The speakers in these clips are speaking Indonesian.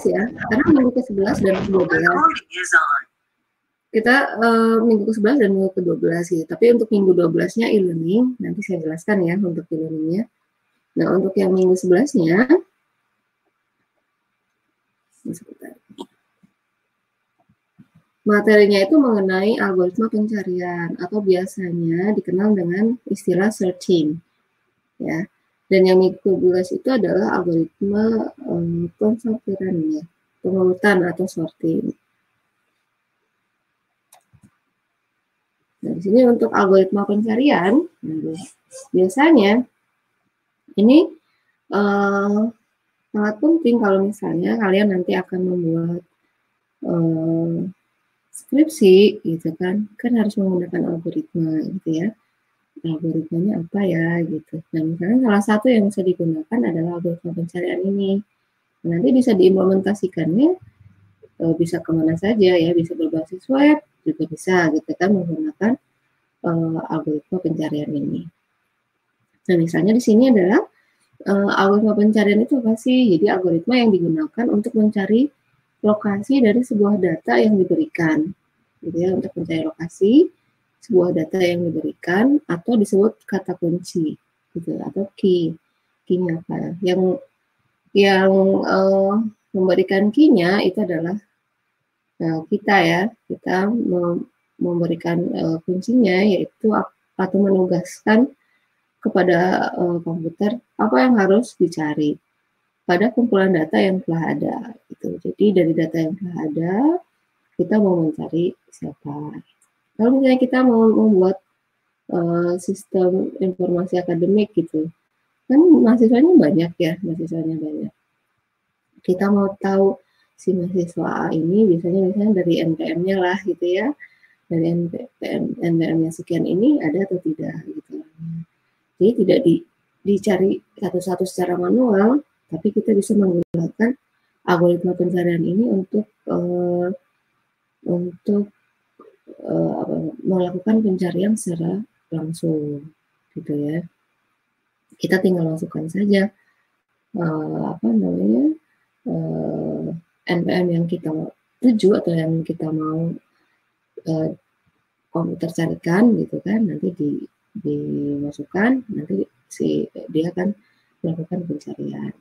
ya, karena minggu ke-11 dan ke-12 kita minggu ke-11 dan minggu ke-12 gitu. Tapi untuk minggu 12-nya e-learning, nanti saya jelaskan ya untuk e-learning-nya. Nah, untuk yang minggu 11-nya, materinya itu mengenai algoritma pencarian atau biasanya dikenal dengan istilah searching, ya. Dan yang minggu ke-12 itu adalah algoritma pensortiran ya, pengurutan atau sorting. Nah, di sini untuk algoritma pencarian, biasanya ini sangat penting kalau misalnya kalian nanti akan membuat skripsi, gitu kan harus menggunakan algoritma, gitu ya. Algoritmanya apa ya, gitu. Nah, misalnya salah satu yang bisa digunakan adalah algoritma pencarian ini. Nanti bisa diimplementasikannya bisa kemana saja ya, bisa berbasis web, juga bisa, gitu kan, menggunakan algoritma pencarian ini. Nah, misalnya di sini adalah algoritma pencarian itu apa sih? Jadi algoritma yang digunakan untuk mencari lokasi dari sebuah data yang diberikan, gitu ya, untuk mencari lokasi sebuah data yang diberikan atau disebut kata kunci, gitu, atau key-nya apa? Yang memberikan key-nya itu adalah kita ya, kita memberikan kuncinya yaitu atau menugaskan kepada komputer apa yang harus dicari pada kumpulan data yang telah ada, gitu. Jadi dari data yang telah ada kita mau mencari siapa. Kalau misalnya kita mau membuat sistem informasi akademik gitu, kan mahasiswanya banyak ya, Kita mau tahu si mahasiswa ini biasanya dari NPM-nya lah, gitu ya. Dari NPM-nya sekian ini ada atau tidak, gitu. Jadi tidak dicari satu-satu secara manual, tapi kita bisa menggunakan algoritma pencarian ini untuk melakukan pencarian secara langsung, gitu ya. Kita tinggal masukkan saja NPM yang kita tuju atau yang kita mau komputer carikan, gitu kan, nanti dimasukkan, nanti dia akan melakukan pencarian.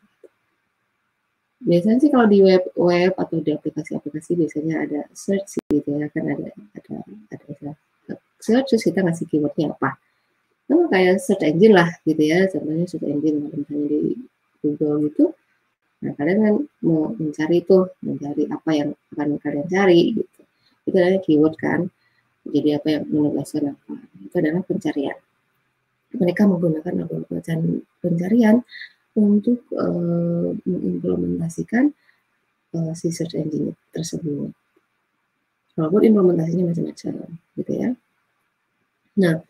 Biasanya sih kalau di web atau di aplikasi biasanya ada search, gitu ya, kan ada search, terus kita ngasih keywordnya apa. Nah, kayak search engine lah, gitu ya, contohnya search engine misalnya di Google gitu. Nah, kalian kan mau mencari apa yang akan kalian cari, gitu. Itu adalah keyword kan. Jadi apa yang menugaskan apa. Itu adalah pencarian. Mereka menggunakan algoritma pencarian untuk mengimplementasikan si search engine tersebut. Walaupun implementasinya macam-macam, gitu ya. Nah,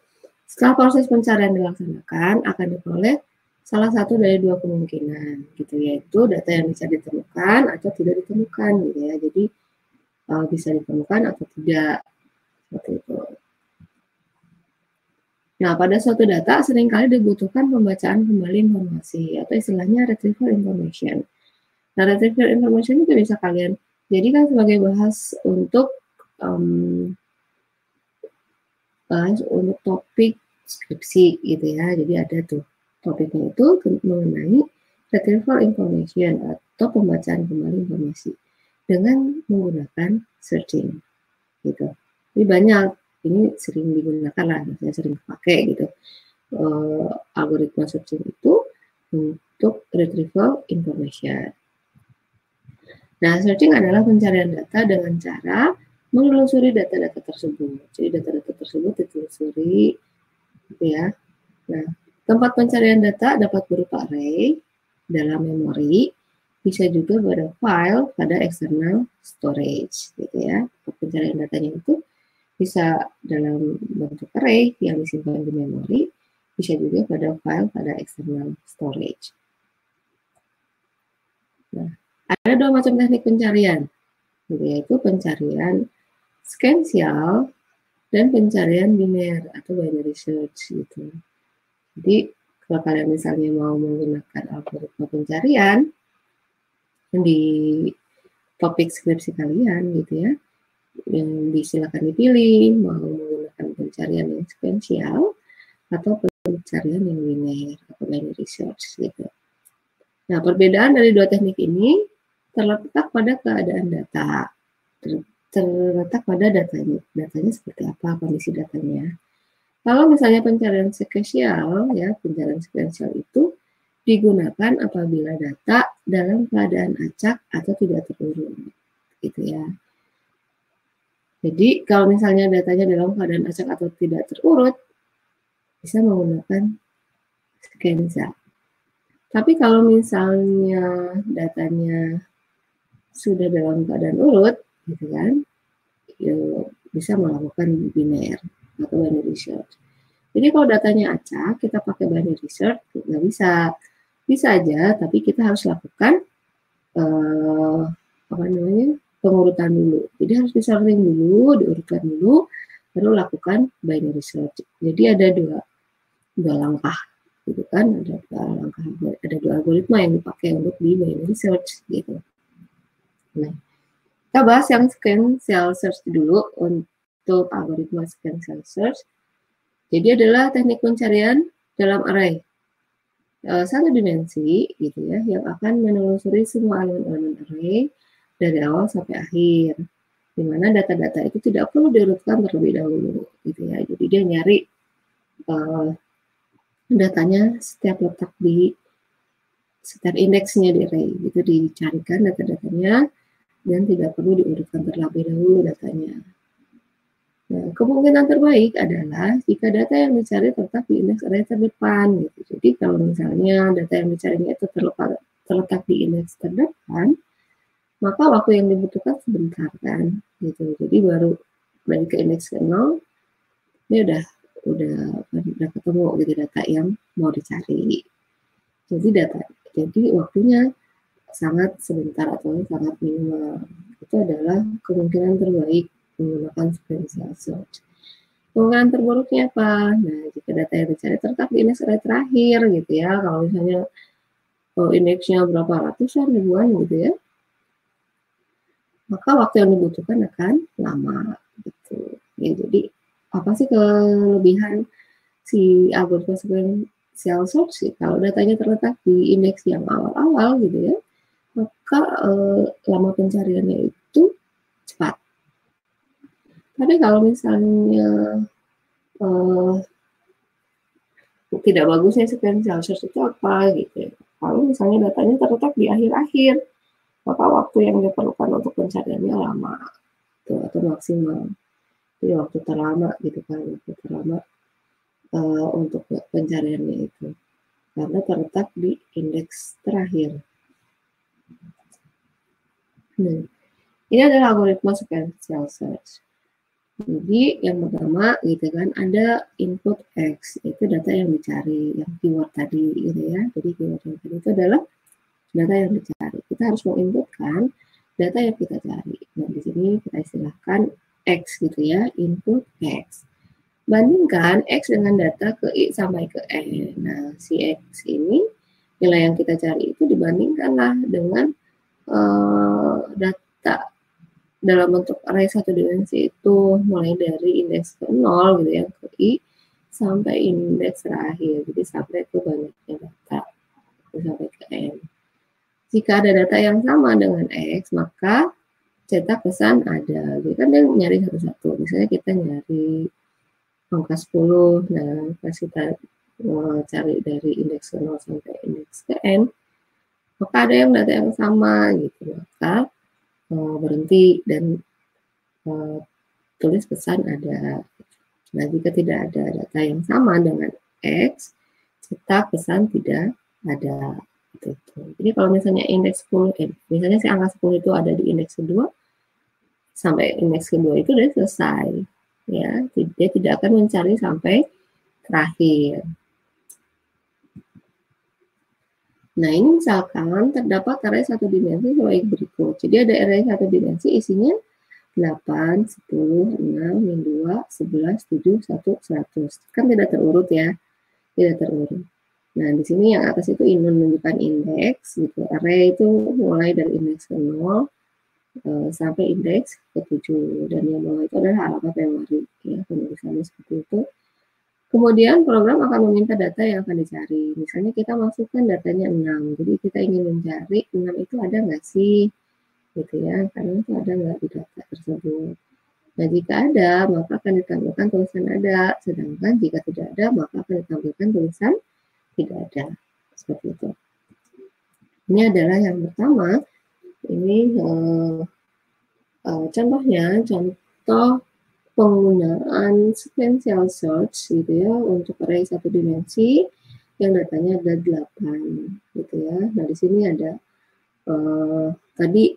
setelah proses pencarian dilaksanakan, akan diperoleh salah satu dari dua kemungkinan, gitu, yaitu data yang bisa ditemukan atau tidak ditemukan, gitu ya. Jadi bisa ditemukan atau tidak, seperti itu. Nah, pada suatu data seringkali dibutuhkan pembacaan kembali informasi atau istilahnya retrieval information. Nah, retrieval information itu bisa kalian jadikan sebagai bahas untuk topik skripsi, gitu ya. Jadi ada tuh topiknya itu mengenai retrieval information atau pembacaan kembali informasi dengan menggunakan searching, gitu. Jadi banyak, ini sering digunakan lah, saya sering pakai gitu algoritma searching itu untuk retrieval information. Nah, searching adalah pencarian data dengan cara menelusuri data-data tersebut. Jadi data-data tersebut ditelusuri, gitu ya. Nah, tempat pencarian data dapat berupa array dalam memori, bisa juga pada file pada external storage, gitu ya. Pencarian datanya itu bisa dalam bentuk array yang disimpan di memori, bisa juga pada file pada external storage. Nah, ada dua macam teknik pencarian, yaitu pencarian sequential dan pencarian biner atau binary search, gitu. Jadi kalau kalian misalnya mau menggunakan algoritma pencarian topik skripsi kalian gitu ya. Yang silakan dipilih, mau menggunakan pencarian yang sequential atau pencarian yang linear atau binary search gitu. Nah, perbedaan dari dua teknik ini terletak pada keadaan data, terletak pada datanya seperti apa, kondisi datanya. Kalau misalnya pencarian sekuensial, ya pencarian sekuensial itu digunakan apabila data dalam keadaan acak atau tidak terurut, gitu ya. Jadi kalau misalnya datanya dalam keadaan acak atau tidak terurut, bisa menggunakan sekuensial. Tapi kalau misalnya datanya sudah dalam keadaan urut, gitu kan, ya bisa melakukan biner atau binary search. Jadi kalau datanya acak, kita pakai binary search nggak bisa, bisa aja, tapi kita harus lakukan pengurutan dulu. Jadi harus disorting dulu, diurutkan dulu, baru lakukan binary search. Jadi ada dua langkah, gitu kan? Ada dua algoritma yang dipakai untuk di binary search, gitu. Nah, kita bahas yang sequential search dulu untuk algoritma sequential search. Jadi adalah teknik pencarian dalam array satu dimensi, gitu ya, yang akan menelusuri semua elemen-elemen array dari awal sampai akhir, di mana data-data itu tidak perlu diurutkan terlebih dahulu, gitu ya. Jadi dia nyari datanya setiap letak di setiap indeksnya di array, gitu dicarikan data-datanya dan tidak perlu diurutkan terlebih dahulu datanya. Nah, kemungkinan terbaik adalah jika data yang dicari terletak di indeks array terdepan, gitu. Jadi kalau misalnya data yang dicarinya itu terletak di indeks terdepan, maka waktu yang dibutuhkan sebentar kan, gitu. Jadi baru balik ke indeks ke 0, ini udah ketemu gitu data yang mau dicari. Jadi waktunya sangat sebentar atau sangat minimal. Itu adalah kemungkinan terbaik menggunakan sequential search. Kemungkinan terburuknya apa? Nah, jika data yang dicari terletak di indeks array terakhir gitu ya, kalau misalnya indeksnya berapa ratusan, ribuan gitu ya, maka waktu yang dibutuhkan akan lama gitu. Ya, jadi apa sih kelebihan si algoritma sequential search sih? Kalau datanya terletak di indeks yang awal-awal gitu ya, maka lama pencariannya itu cepat. Tapi kalau misalnya tidak bagusnya sequential search itu apa gitu ya. Kalau misalnya datanya terletak di akhir-akhir, maka waktu yang diperlukan untuk pencariannya lama gitu, atau maksimal. Jadi waktu terlama gitu kan, waktu terlama untuk pencariannya itu. Karena terletak di indeks terakhir. Nah, ini adalah algoritma sequential search. Jadi yang pertama gitu kan ada input X, itu data yang dicari, yang keyword tadi gitu ya. Jadi keyword yang tadi itu adalah data yang dicari. Kita harus menginputkan data yang kita cari. Nah di sini kita istilahkan X gitu ya, input X. Bandingkan X dengan data ke I sampai ke N. Nah si X ini nilai yang kita cari itu dibandingkanlah dengan data dalam bentuk array satu dimensi itu mulai dari indeks ke 0 gitu ya ke I sampai indeks terakhir, jadi sampai ke banyaknya data sampai ke N. Jika ada data yang sama dengan X, maka cetak pesan ada. Jadi kan dia nyari satu-satu. Misalnya kita nyari angka 10, nah pas kita cari dari indeks ke 0 sampai indeks ke N, maka ada yang data yang sama gitu, maka berhenti dan tulis pesan ada. Nah, jika tidak ada data yang sama dengan X, cetak pesan tidak ada. Gitu. Jadi kalau misalnya indeks 10, misalnya si angka 10 itu ada di indeks kedua, sampai indeks kedua itu udah selesai. Ya, dia tidak akan mencari sampai terakhir. Nah, ini misalkan terdapat array satu dimensi sebagai berikut. Jadi ada array satu dimensi isinya 8, 10, 6, 2, 11, 7, 1, 100. Kan tidak terurut ya. Tidak terurut. Nah, di sini yang atas itu menunjukkan indeks gitu. Array itu mulai dari indeks ke 0 sampai indeks ke-7, dan yang bawah itu adalah alamat memori, ya, penulisannya seperti itu. Kemudian program akan meminta data yang akan dicari. Misalnya kita masukkan datanya 6, jadi kita ingin mencari 6 itu ada nggak sih, gitu ya, karena itu ada nggak di data tersebut. Nah, jika ada, maka akan ditampilkan tulisan ada, sedangkan jika tidak ada, maka akan ditampilkan tulisan tidak ada. Seperti itu. Ini adalah yang pertama. Ini contohnya, contoh penggunaan sequential search gitu ya untuk array satu dimensi yang datanya ada 8 gitu ya. Nah, di sini ada tadi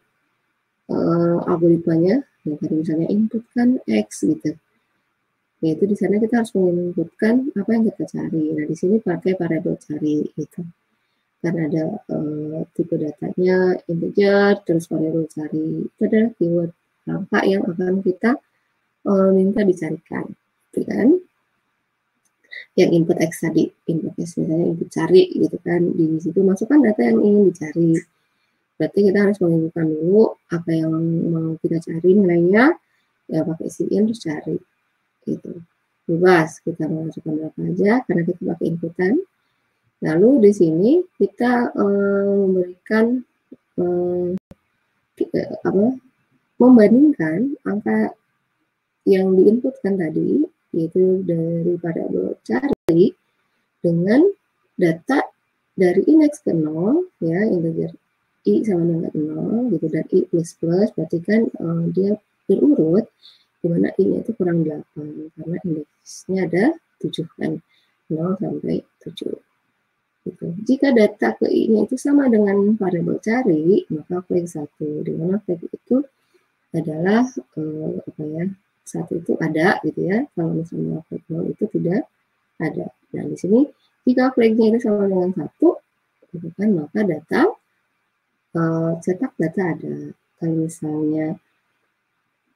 algoritmanya, ya, tadi misalnya inputkan X gitu. Yaitu di sana kita harus menginputkan apa yang kita cari. Nah, di sini pakai variabel cari gitu. Karena ada tipe datanya integer, terus variabel cari. Itu adalah keyword angka yang akan kita minta dicarikan, gitu kan? Yang input X tadi, input X misalnya input cari gitu kan, di situ masukkan data yang ingin dicari. Berarti kita harus menginputkan dulu apa yang mau kita cari nilainya, ya pakai cin terus cari, gitu. Bebas kita masukkan berapa aja karena kita pakai inputan. Lalu di sini kita memberikan membandingkan angka yang diinputkan tadi, yaitu dari variabel cari dengan data dari indeks ke 0, ya, integer i sama dengan 0 gitu, dan i plus plus, berarti kan dia berurut, dimana i-nya itu kurang 8 karena indeksnya ada 7 kan, 0 sampai 7 gitu. Jika data ke i-nya itu sama dengan variabel cari, maka flag 1, di mana flag itu adalah apa ya, satu itu ada gitu ya, kalau misalnya flag 0 itu tidak ada. Nah, di sini jika flagnya itu sama dengan 1, gitu kan, maka data cetak data ada. Kalau misalnya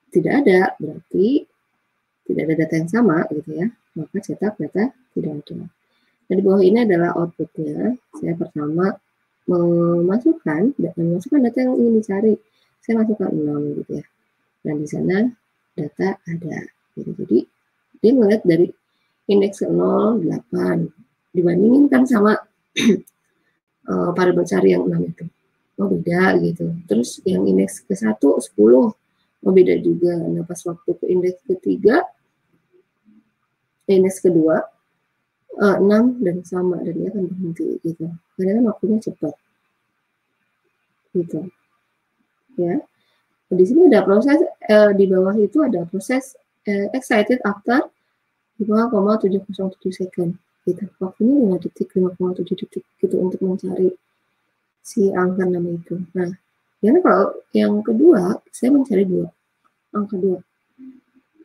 tidak ada, berarti tidak ada data yang sama gitu ya, maka cetak data tidak ada. Nah, di bawah ini adalah outputnya. Saya pertama memasukkan data yang ingin dicari. Saya masukkan 6 gitu ya. Dan di sana data ada. Gitu. Jadi dia melihat dari indeks 0, 8 dibandingin kan sama variabel cari yang 6 itu. Oh, beda gitu. Terus yang indeks ke 1, 10. Oh, beda juga. Nah, pas waktu ke indeks ketiga, indeks kedua, 6 dan sama, dan dia akan berhenti gitu. Karena kan waktunya cepat. Gitu. Ya. Nah, di sini ada proses, di bawah itu ada proses excited after 5,707 second. Gitu. Waktunya 5 detik, 5,7 detik gitu untuk mencari si angka 6 itu. Nah, karena kalau yang kedua, saya mencari angka 2.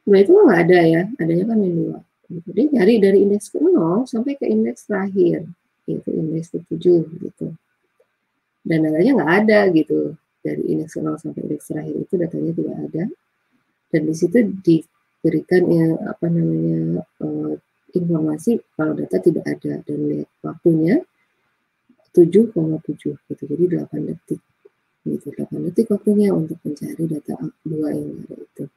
2 itu nggak ada ya, adanya kan yang 2. Gitu. Dia nyari dari indeks ke 0 sampai ke indeks terakhir, yaitu indeks ke-7 gitu. Dan datanya nggak ada gitu. Dari indeks ke 0 sampai indeks terakhir itu datanya tidak ada. Dan di situ diberikan ya, apa namanya, informasi kalau data tidak ada, dan lihat waktunya 7,7 gitu. Jadi 8 detik. Gitu, 8 detik waktunya untuk mencari data 2 yang ada itu.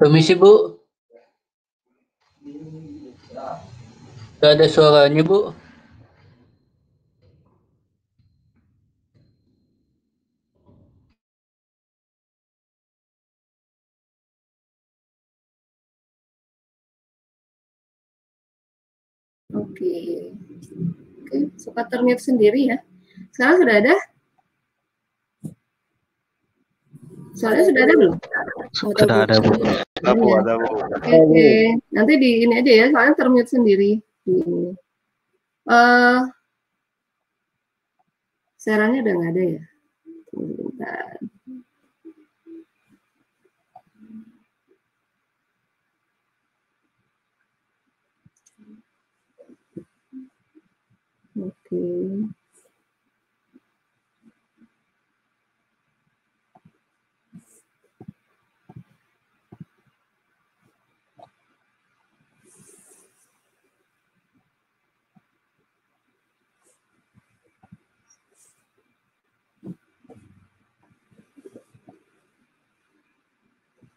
Permisi Bu, gak ada suaranya Bu. Oke, suka termute sendiri ya. Sekarang sudah ada? Soalnya sudah ada belum? Sudah ada Bu. Ada Bu. Oke. Nanti di ini aja ya, soalnya termute sendiri. Di ini. Sarannya udah nggak ada ya? Bentar. Oke.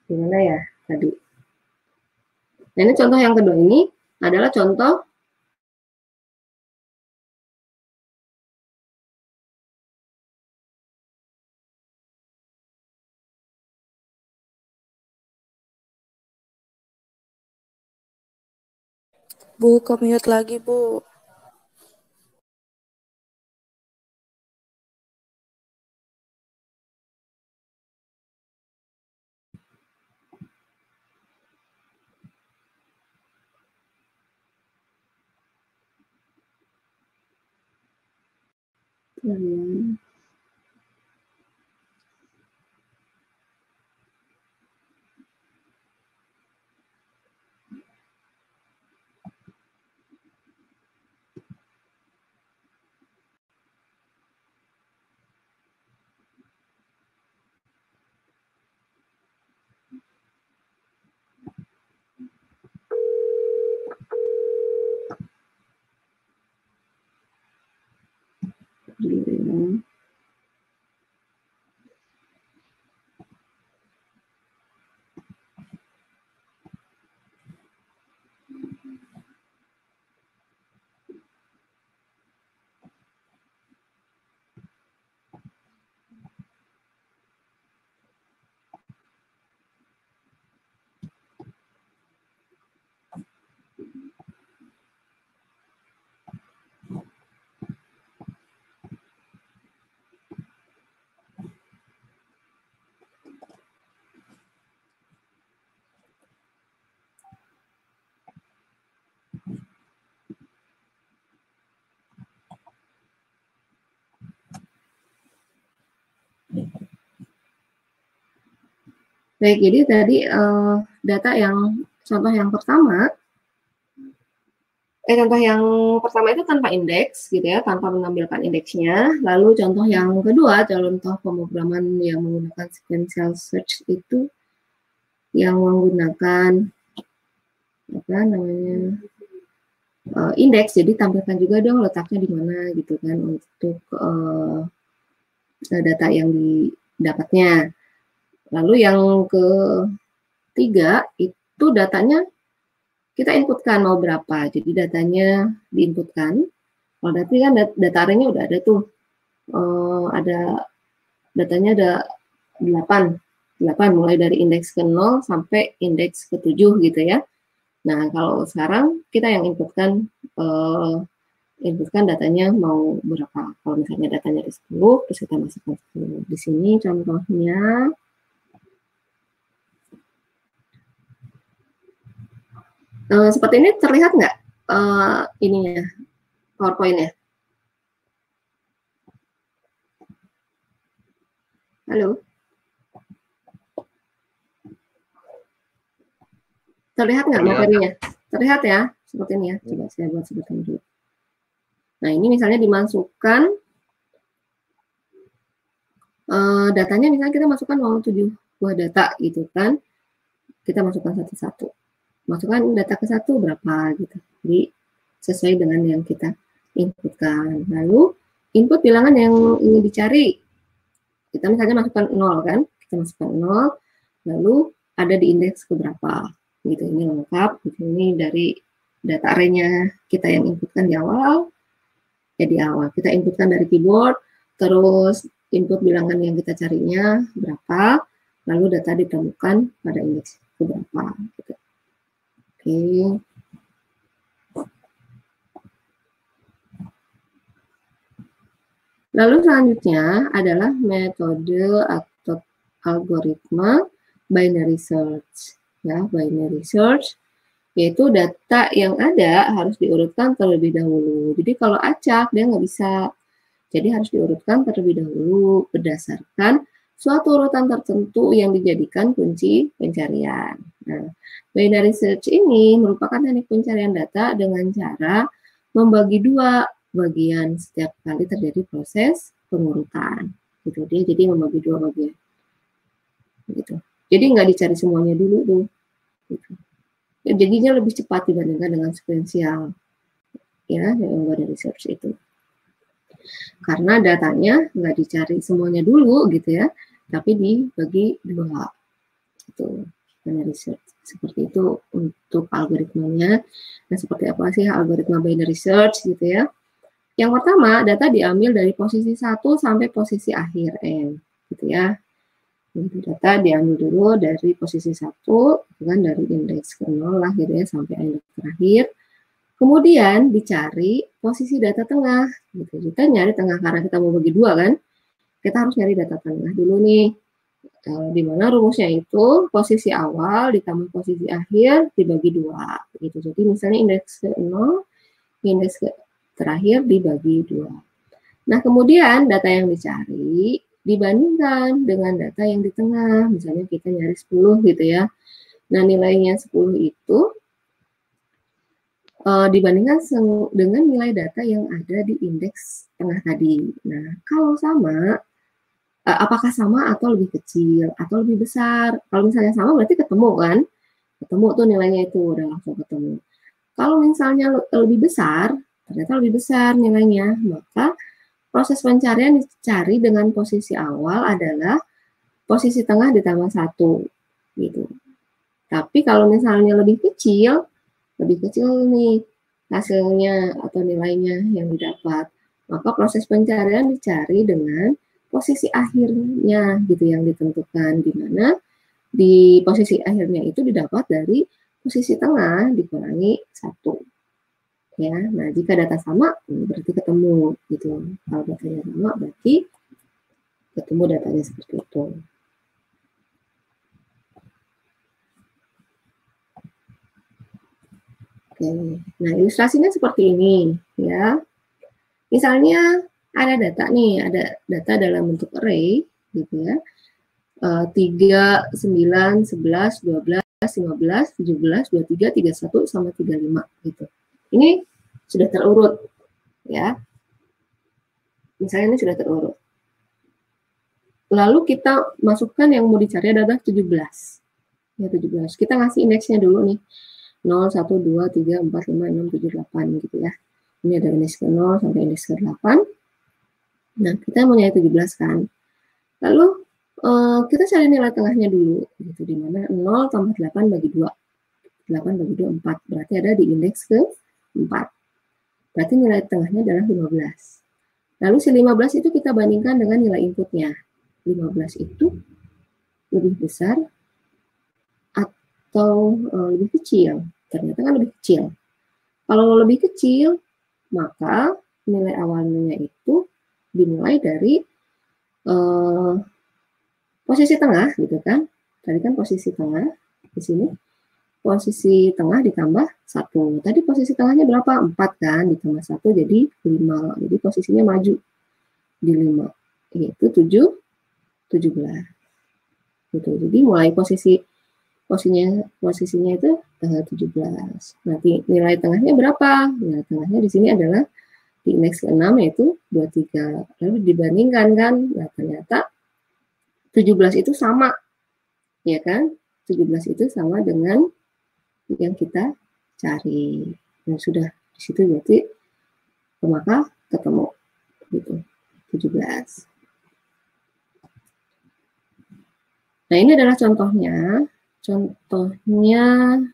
Gimana ya tadi? Nah, ini contoh yang kedua ini adalah contoh Bu, ke-mute lagi, Bu. baik, jadi tadi data yang contoh yang pertama itu tanpa indeks gitu ya, tanpa menampilkan indeksnya. Lalu contoh yang kedua, contoh pemrograman yang menggunakan sequential search itu yang menggunakan apa namanya indeks, jadi tampilkan juga dong letaknya di mana gitu kan untuk data yang didapatnya. Lalu yang ketiga itu datanya kita inputkan mau berapa, jadi datanya diinputkan. Kalau tadi kan data array-nya udah ada tuh, ada datanya ada 8 mulai dari indeks ke 0 sampai indeks ke 7 gitu ya. Nah, kalau sekarang kita yang inputkan datanya mau berapa. Kalau misalnya datanya ada 10, terus kita masukkan 10. Di sini contohnya seperti ini, terlihat nggak ininya PowerPoint-nya? Halo? Terlihat nggak materinya? Terlihat ya? Seperti ini ya. Coba saya buat seperti ini dulu. Nah, ini misalnya dimasukkan datanya, misalnya kita masukkan mau 7 buah data gitu kan. Kita masukkan satu-satu. Masukkan data ke satu berapa gitu. Jadi sesuai dengan yang kita inputkan. Lalu input bilangan yang ingin dicari. Kita misalnya masukkan 0 kan. Kita masukkan 0. Lalu ada di indeks keberapa gitu. Ini lengkap gitu. Ini dari data array-nya kita yang inputkan di awal. Ya di awal kita inputkan dari keyboard, terus input bilangan yang kita carinya berapa, lalu data ditemukan pada indeks keberapa gitu. Oke. Lalu selanjutnya adalah metode atau algoritma binary search. Ya, binary search yaitu data yang ada harus diurutkan terlebih dahulu. Jadi kalau acak dia nggak bisa. Jadi harus diurutkan terlebih dahulu berdasarkan suatu urutan tertentu yang dijadikan kunci pencarian. Nah, binary search ini merupakan teknik pencarian data dengan cara membagi dua bagian setiap kali terjadi proses pengurutan. Gitu. Dia jadi membagi dua bagian. Gitu. Jadi nggak dicari semuanya dulu tuh. Gitu. Jadinya lebih cepat dibandingkan dengan sekuensial. Ya, yang binary search itu. Karena datanya nggak dicari semuanya dulu gitu ya, tapi dibagi dua. Itu binary search. Seperti itu untuk algoritmanya. Nah, seperti apa sih algoritma binary search gitu ya? Yang pertama, data diambil dari posisi 1 sampai posisi akhir N, gitu ya. Data diambil dulu dari posisi 1, kan dari indeks ke 0 lah gitu ya, sampai indeks terakhir. Kemudian dicari posisi data tengah, gitu. Kita nyari tengah karena kita mau bagi dua kan. Kita harus nyari data tengah dulu nih. Di mana rumusnya itu posisi awal ditambah posisi akhir dibagi dua, gitu. Jadi misalnya indeks ke 0, indeks ke terakhir dibagi dua. Nah, kemudian data yang dicari dibandingkan dengan data yang di tengah. Misalnya kita nyari 10 gitu ya. Nah, nilainya 10 itu dibandingkan dengan nilai data yang ada di indeks tengah tadi. Nah, kalau sama, apakah sama atau lebih kecil atau lebih besar? Kalau misalnya sama berarti ketemu kan? Ketemu tuh nilainya itu, udah langsung ketemu. Kalau misalnya lebih besar, ternyata lebih besar nilainya, maka proses pencarian dicari dengan posisi awal adalah posisi tengah ditambah 1 gitu. Tapi kalau misalnya lebih kecil nih hasilnya atau nilainya yang didapat, maka proses pencarian dicari dengan posisi akhirnya gitu yang ditentukan, di mana di posisi akhirnya itu didapat dari posisi tengah dikurangi 1. Ya, nah jika data sama berarti ketemu gitu. Kalau datanya sama berarti ketemu datanya seperti itu. Oke, nah ilustrasinya seperti ini ya. Misalnya ada data nih, ada data dalam bentuk array gitu ya. 3, 9, 11, 12, 15, 17, 23, 31 sama 35 gitu. Ini sudah terurut ya. Misalnya ini sudah terurut. Lalu kita masukkan yang mau dicari adalah 17. Ya 17. Kita ngasih indeksnya dulu nih. 0, 1, 2, 3, 4, 5, 6, 7, 8 gitu ya. Ini ada indeks ke 0 sampai indeks ke 8. Nah, kita mau nyari 17 kan. Lalu kita cari nilai tengahnya dulu gitu, di mana 0 tambah 8 bagi 2. 8 bagi 2 4. Berarti ada di indeks ke 4. Berarti nilai tengahnya adalah 15. Lalu si 15 itu kita bandingkan dengan nilai inputnya. 15 itu lebih besar atau lebih kecil? Ternyata kan lebih kecil. Kalau lebih kecil, maka nilai awalnya itu dimulai dari posisi tengah gitu kan. Tadi kan posisi tengah di sini. Posisi tengah ditambah 1. Tadi posisi tengahnya berapa? 4 kan, ditambah 1 jadi 5. Jadi posisinya maju di 5. Yaitu 17. Gitu. Jadi mulai posisinya itu 17. Nanti nilai tengahnya berapa? Nilai tengahnya di sini adalah di indeks ke-6 yaitu 23. Lalu dibandingkan kan, nah ternyata 17 itu sama, ya kan? 17 itu sama dengan yang kita cari. Nah, sudah di situ berarti maka ketemu gitu. 17. Nah, ini adalah contohnya. contohnya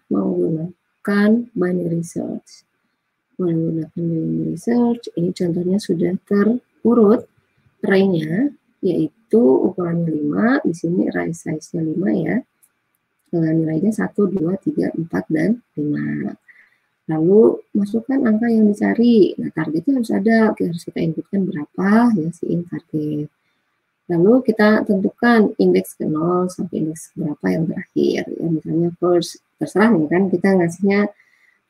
menggunakan binary search. Menggunakan binary search, ini contohnya sudah terurut array-nya, yaitu ukurannya 5, di sini array size-nya 5 ya. Nilainya 1, 2, 3, 4, dan 5. Lalu masukkan angka yang dicari. Nah, targetnya harus ada, harus kita inputkan berapa ya si in target. Lalu kita tentukan indeks ke 0 sampai indeks berapa yang terakhir. Ya, misalnya first, terserah nih kan kita ngasihnya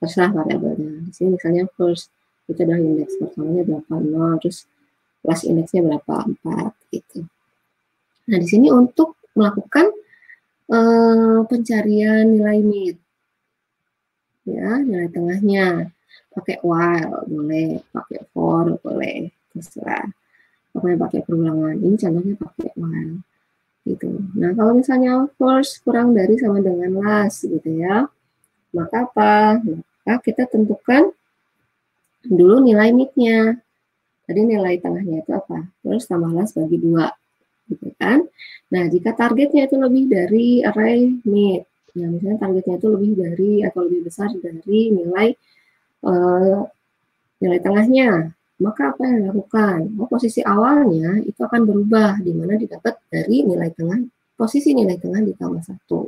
terserah variabelnya. Di sini misalnya first, kita udah indeks pertamanya berapa 0, terus last indeksnya berapa 4 gitu. Nah, di sini untuk melakukan pencarian nilai mid. Ya, nilai tengahnya pakai while boleh, pakai for boleh, terserah. Pokoknya pakai perulangan. Ini contohnya pakai while gitu. Nah, kalau misalnya first kurang dari sama dengan last gitu ya, maka apa? Maka kita tentukan dulu nilai mid-nya. Tadi nilai tengahnya itu apa? First tambah last bagi 2 gitu kan. Nah, jika targetnya itu lebih dari array mid, nah, misalnya targetnya itu lebih dari atau lebih besar dari nilai nilai tengahnya, maka apa yang dilakukan? Posisi awalnya itu akan berubah, di mana didapat dari nilai tengah, posisi nilai tengah ditambah 1.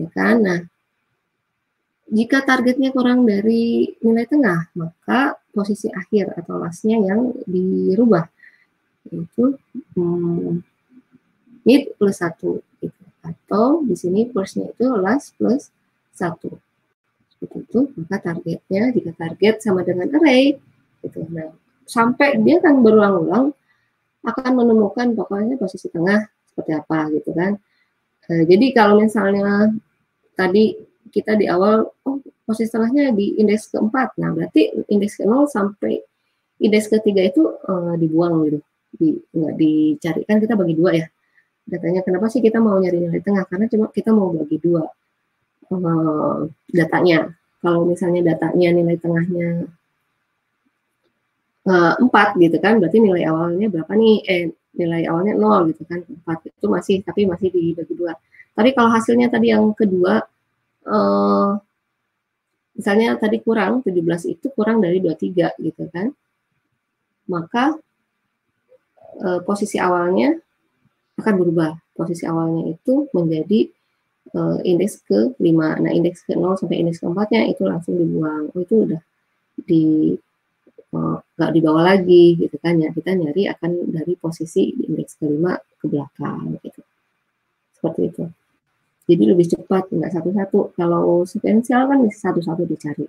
Ya kan? Nah, jika targetnya kurang dari nilai tengah, maka posisi akhir atau last-nya yang dirubah, yaitu mid plus 1. Gitu. Atau di sini first-nya itu last plus 1. Seperti itu, maka targetnya, jika target sama dengan array, gitu. Nah, sampai dia kan berulang-ulang akan menemukan pokoknya posisi tengah seperti apa gitu kan. Jadi kalau misalnya tadi kita di awal, posisi tengahnya di indeks ke-4, nah berarti indeks ke-0 sampai indeks ke-3 itu dibuang gitu, nggak dicari, kan kita bagi 2 ya. Datanya kenapa sih kita mau nyari nilai tengah? Karena cuma kita mau bagi 2 datanya. Kalau misalnya datanya nilai tengahnya 4 gitu kan, berarti nilai awalnya berapa nih? Nilai awalnya 0 gitu kan, 4 itu masih dibagi 2. Tapi kalau hasilnya tadi yang kedua, misalnya tadi kurang 17 itu kurang dari 23 gitu kan, maka posisi awalnya akan berubah. Posisi awalnya itu menjadi indeks ke-5. Nah, indeks ke-0 sampai indeks ke-4-nya itu langsung dibuang. Itu udah nggak dibawa lagi gitu kan ya. Kita nyari akan dari posisi di indeks ke-5 ke belakang gitu. Seperti itu. Jadi lebih cepat, nggak satu-satu. Kalau sequential kan satu-satu dicari.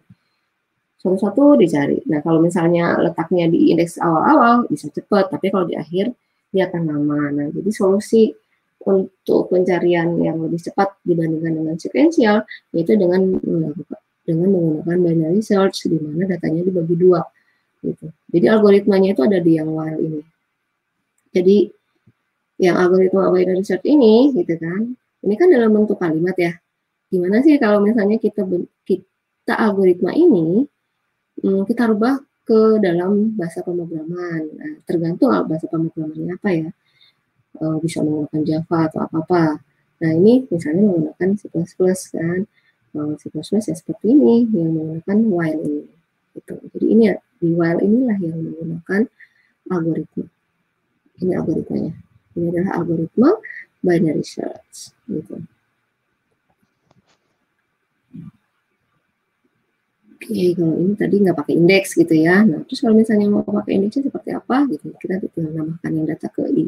Satu-satu dicari. Nah, kalau misalnya letaknya di indeks awal-awal bisa cepat, tapi kalau di akhir dia akan lama. Nah, jadi solusi untuk pencarian yang lebih cepat dibandingkan dengan sequential yaitu dengan menggunakan binary search, di mana datanya dibagi 2 gitu. Jadi algoritmanya itu ada di yang while ini. Jadi yang algoritma binary search ini gitu kan, ini kan dalam bentuk kalimat ya. Gimana sih kalau misalnya kita algoritma ini kita rubah ke dalam bahasa pemrograman. Nah, tergantung bahasa pemrogramannya apa ya. Bisa menggunakan Java atau apa-apa. Nah, ini misalnya menggunakan C++ kan. C++ ya seperti ini, yang menggunakan while ini. Gitu. Jadi ini ya, di while inilah yang menggunakan algoritma. Ini algoritmanya. Ini adalah algoritma binary search. Gitu. Oke, kalau ini tadi nggak pakai indeks gitu ya. Nah, terus kalau misalnya mau pakai indeksnya seperti apa gitu, kita tinggal nambahkan yang data ke I.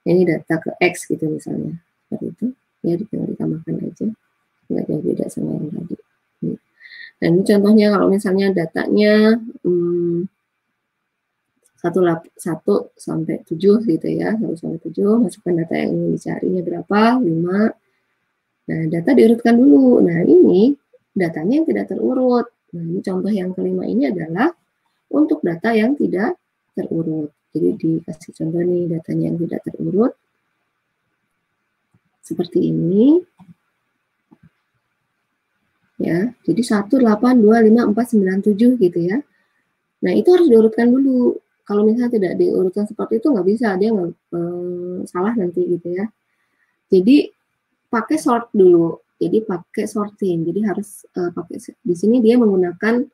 Ini data ke X gitu misalnya, seperti itu ya, tinggal ditambahkan aja, nggak jauh beda sama yang tadi. Dan ini contohnya kalau misalnya datanya 1 sampai 7 gitu ya, 1 sampai 7, masukkan data yang ingin dicarinya berapa, 5. Nah, data diurutkan dulu. Nah, ini datanya yang tidak terurut. Nah, ini contoh yang kelima ini adalah untuk data yang tidak terurut. Jadi dikasih contoh nih datanya yang tidak terurut. Seperti ini. Ya, jadi 1, 8, 2, 5, 4, 9, 7 gitu ya. Nah, itu harus diurutkan dulu. Kalau misalnya tidak diurutkan seperti itu nggak bisa, dia nggak salah nanti gitu ya. Jadi pakai sort dulu. Jadi pakai sorting. Jadi harus pakai di sini dia menggunakan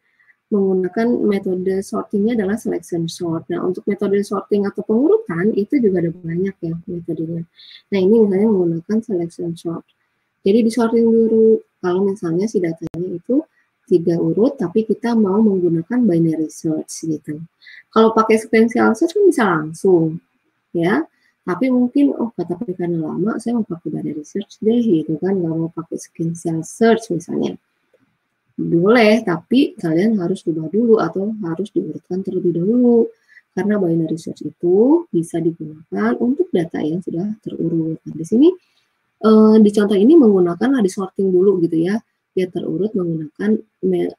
metode sortingnya adalah selection sort. Nah, untuk metode sorting atau pengurutan itu juga ada banyak ya metodenya. Nah, ini misalnya menggunakan selection sort. Jadi disorting dulu. Kalau misalnya si datanya itu 3 urut, tapi kita mau menggunakan binary search gitu. Kalau pakai sequential search kan bisa langsung, ya. Tapi mungkin, tapi karena lama, saya mau pakai binary search deh, gitu kan, nggak mau pakai sequential search misalnya. Boleh, tapi kalian harus ubah dulu atau harus diurutkan terlebih dahulu. Karena binary search itu bisa digunakan untuk data yang sudah terurut. Nah, di sini, di contoh ini menggunakan disorting dulu gitu ya. Dia terurut menggunakan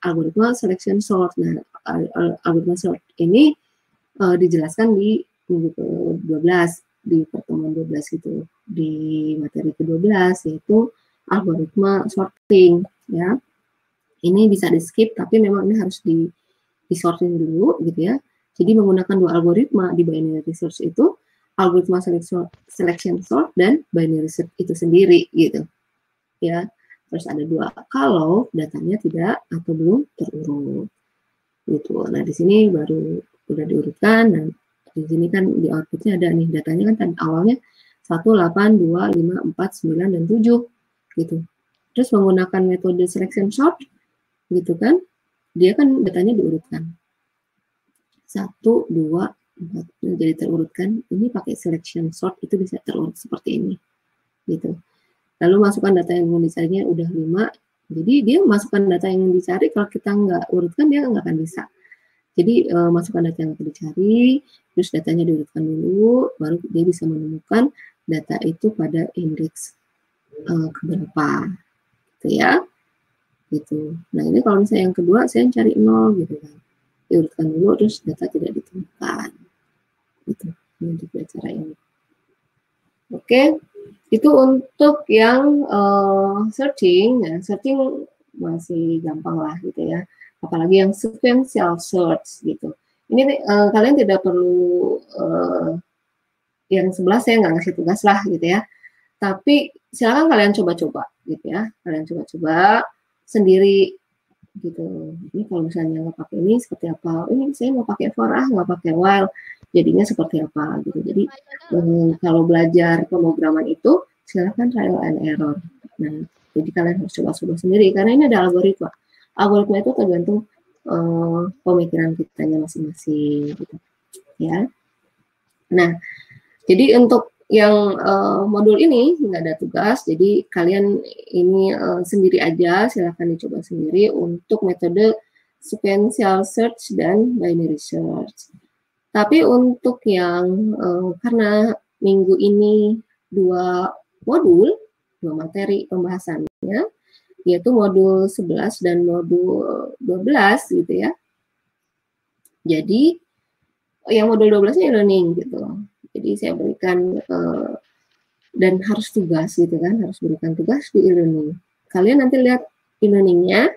algoritma selection sort. Nah, algoritma sort ini dijelaskan di minggu ke-12, di pertemuan 12 itu, di materi ke-12, yaitu algoritma sorting, ya. Ini bisa di-skip, tapi memang ini harus di-sorting dulu, gitu ya. Jadi menggunakan 2 algoritma di binary search itu, algoritma selection sort dan binary search itu sendiri, gitu. Ya, terus ada 2 kalau datanya tidak atau belum terurut. Gitu. Nah, di sini baru udah diurutkan, dan di sini kan di outputnya ada nih, datanya kan tadi awalnya 1, 8, 2, 5, 4, 9, dan 7, gitu. Terus menggunakan metode selection sort, gitu kan, dia kan datanya diurutkan. 1, 2, 4, jadi terurutkan, ini pakai selection sort, itu bisa terurut seperti ini, gitu. Lalu masukkan data yang dicarinya udah 5, jadi dia masukkan data yang dicari, kalau kita nggak urutkan, dia nggak akan bisa. Jadi masukkan data yang dicari, terus datanya diurutkan dulu, baru dia bisa menemukan data itu pada indeks keberapa, gitu ya, gitu. Nah, ini kalau misalnya yang kedua, saya cari 0, gitu kan, diurutkan dulu, terus data tidak ditemukan, gitu. Ini untuk cara ini. Oke, itu untuk yang searching. Ya, searching masih gampang lah, gitu ya. Apalagi yang sequential search gitu. Ini kalian tidak perlu yang 11 saya nggak ngasih tugas lah gitu ya. Tapi silakan kalian coba-coba gitu ya. Kalian coba-coba sendiri gitu. Ini kalau misalnya nggak pakai ini seperti apa? Ini saya mau pakai for nggak pakai while. Jadinya seperti apa gitu. Jadi kalau belajar pemrograman itu silakan trial and error. Nah, jadi kalian harus coba-coba sendiri karena ini ada algoritma. Algoritma itu tergantung pemikiran kitanya masing-masing gitu ya. Nah, jadi untuk yang modul ini nggak ada tugas, jadi kalian ini sendiri aja, silahkan dicoba sendiri untuk metode sequential search dan binary search. Tapi untuk yang karena minggu ini 2 modul, 2 materi pembahasannya, yaitu modul 11 dan modul 12 gitu ya. Jadi yang modul 12-nya e-learning gitu. Jadi saya berikan dan harus tugas gitu kan, harus berikan tugas di e-learning. Kalian nanti lihat e-learningnya,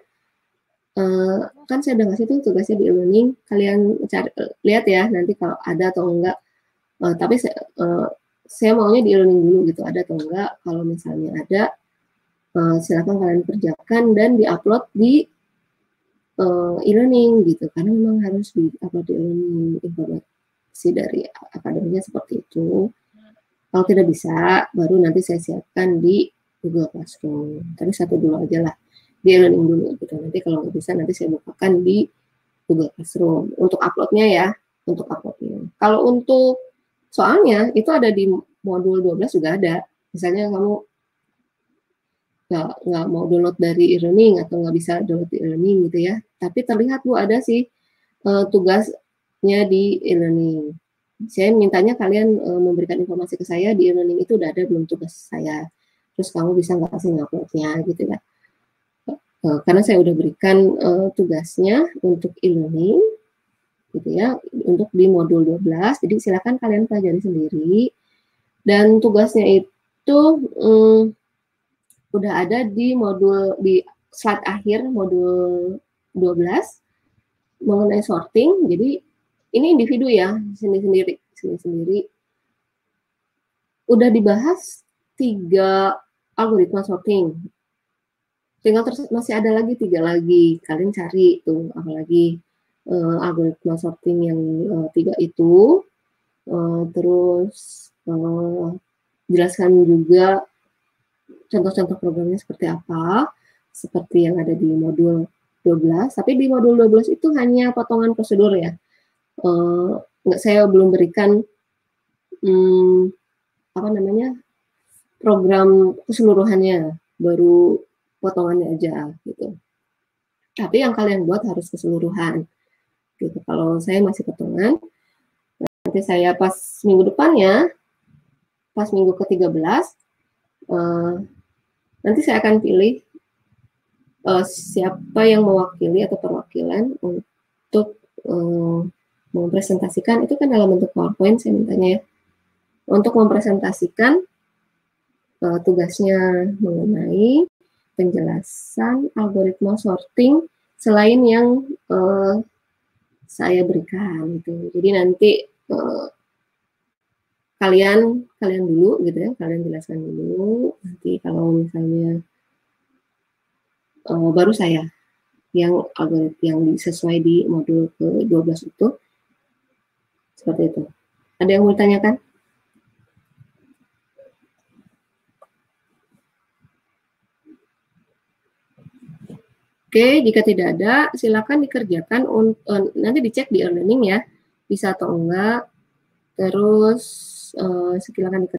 kan saya udah ngasih tuh tugasnya di e-learning, kalian cari, lihat ya nanti kalau ada atau enggak. Tapi saya maunya di e-learning dulu gitu, ada atau enggak. Kalau misalnya ada, silakan kalian kerjakan dan diupload di e-learning gitu, karena memang harus diupload di e-learning, informasi dari akademinya seperti itu. Kalau tidak bisa, baru nanti saya siapkan di Google Classroom. Tapi satu dulu aja lah, di e-learning dulu gitu. Nanti kalau nggak bisa, nanti saya bukakan di Google Classroom. Untuk uploadnya ya, untuk uploadnya. Kalau untuk soalnya, itu ada di modul 12 juga ada. Misalnya kamu nggak mau download dari e-learning atau nggak bisa download di e-learning gitu ya, tapi terlihat Bu ada sih tugasnya di e-learning. Saya mintanya kalian memberikan informasi ke saya di e-learning itu udah ada belum tugas saya, terus kamu bisa nggak kasih nguploadnya gitu ya. Karena saya udah berikan tugasnya untuk e-learning gitu ya, untuk di modul 12, jadi silakan kalian pelajari sendiri. Dan tugasnya itu udah ada di modul, di slide akhir modul 12 mengenai sorting. Jadi ini individu ya, sendiri-sendiri. Udah dibahas 3 algoritma sorting. Tinggal masih ada lagi 3 lagi. Kalian cari tuh apalagi algoritma sorting yang 3 itu. Terus jelaskan juga contoh-contoh programnya seperti apa, seperti yang ada di modul 12. Tapi di modul 12 itu hanya potongan prosedur ya. Saya belum berikan program keseluruhannya, baru potongannya aja gitu. Tapi yang kalian buat harus keseluruhan gitu. Kalau saya masih potongan, nanti saya pas minggu depannya, pas minggu ke-13, nanti saya akan pilih siapa yang mewakili atau perwakilan untuk mempresentasikan. Itu kan dalam bentuk PowerPoint saya mintanya ya, untuk mempresentasikan tugasnya mengenai penjelasan algoritma sorting selain yang saya berikan gitu. Jadi nanti kalian dulu gitu ya, kalian jelaskan dulu. Nanti kalau misalnya baru saya yang algoritma yang sesuai di modul ke-12 itu seperti itu. Ada yang mau ditanyakan? Oke, jika tidak ada, silakan dikerjakan. Nanti dicek di e-learning ya, bisa atau enggak. Terus silakan dikerjakan.